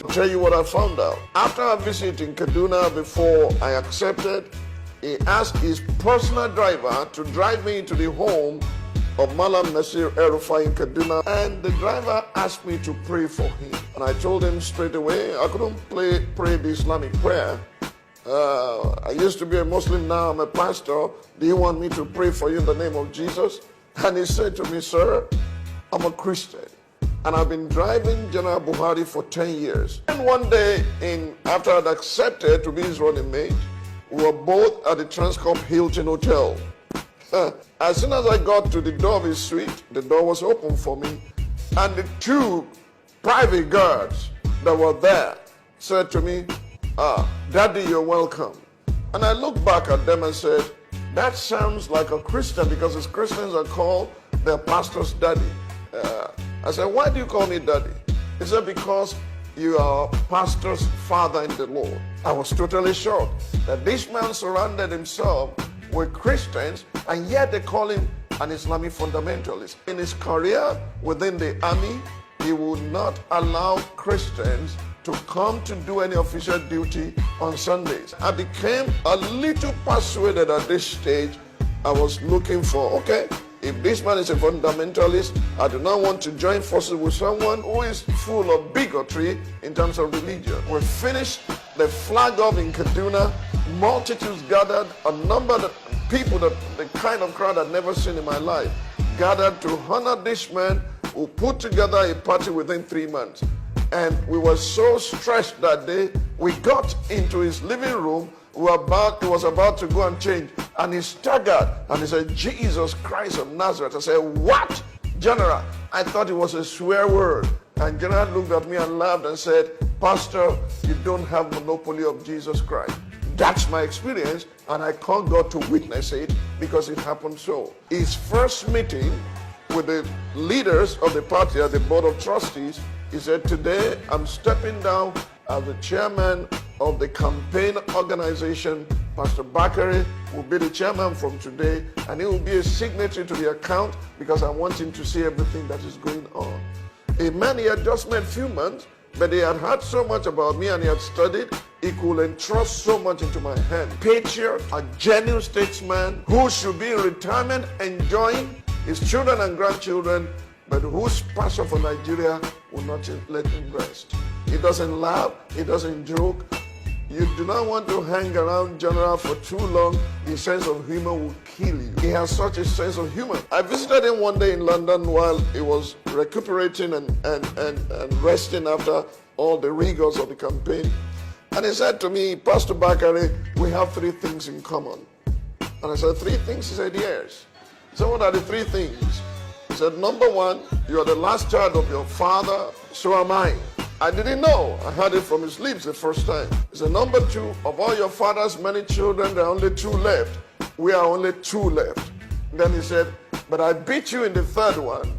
I'll tell you what I found out. After I visited in Kaduna before I accepted, he asked his personal driver to drive me to the home of Malam Nasir Erufai in Kaduna, and the driver asked me to pray for him. And I told him straight away I couldn't pray the Islamic prayer. I used to be a Muslim, now I'm a pastor. Do you want me to pray for you in the name of Jesus? And he said to me, sir, I'm a Christian, and I've been driving General Buhari for 10 years. And one day, after I'd accepted to be his running mate, we were both at the Transcorp Hilton Hotel. As soon as I got to the door of his suite, the door was open for me, and the two private guards that were there said to me, Daddy, you're welcome. And I looked back at them and said, that sounds like a Christian, because as Christians are called their pastor's daddy. I said, why do you call me daddy? He said, because you are pastor's father in the Lord. I was totally shocked that this man surrounded himself with Christians, and yet they call him an Islamic fundamentalist. In his career within the army, he would not allow Christians to come to do any official duty on Sundays. I became a little persuaded at this stage. I was looking for, okay, if this man is a fundamentalist, I do not want to join forces with someone who is full of bigotry in terms of religion. We finished the flag off in Kaduna. Multitudes gathered, a number of people, the kind of crowd I'd never seen in my life, gathered to honor this man who put together a party within 3 months. And we were so stressed that day, we got into his living room. He was about to go and change, and he staggered and he said, Jesus Christ of Nazareth. I said, what? General, I thought it was a swear word. And General looked at me and laughed and said, Pastor, you don't have monopoly of Jesus Christ. That's my experience, and I call God to witness it because it happened so. His first meeting with the leaders of the party at the board of trustees, he said, today I'm stepping down as the chairman of the campaign organization. Pastor Bakare will be the chairman from today, and he will be a signatory to the account because I want him to see everything that is going on. Amen. He had just met a few months, but he had heard so much about me and he had studied. He could entrust so much into my hand. Patriot, a genuine statesman who should be in retirement enjoying his children and grandchildren, but whose passion for Nigeria will not let him rest. He doesn't laugh, he doesn't joke. You do not want to hang around General for too long. His sense of humor will kill you. He has such a sense of humor. I visited him one day in London while he was recuperating and resting after all the rigors of the campaign. And he said to me, Pastor Bakare, we have 3 things in common. And I said, 3 things? He said, yes. He said, what are the 3 things? He said, number 1, you are the last child of your father, so am I. I didn't know. I heard it from his lips the first time. He said, number 2, of all your father's many children, there are only 2 left. We are only 2 left. And then he said, but I beat you in the 3rd one.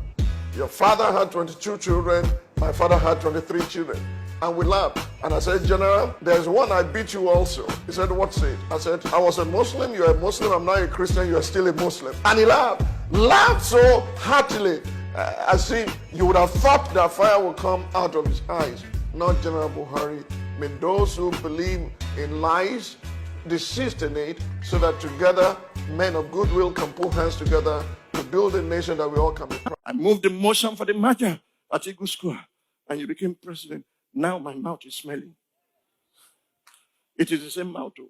Your father had 22 children, my father had 23 children. And we laughed. And I said, General, there's one I beat you also. He said, what's it? I said, I was a Muslim, you're a Muslim, I'm now a Christian, you're still a Muslim. And he laughed so heartily, as if you would have thought that fire would come out of his eyes. Not General Buhari. May those who believe in lies desist in it, so that together men of goodwill can put hands together to build a nation that we all can be proud. I moved the motion for the merger at Eagle Square, and you became president. Now my mouth is smelling. It is the same mouth too.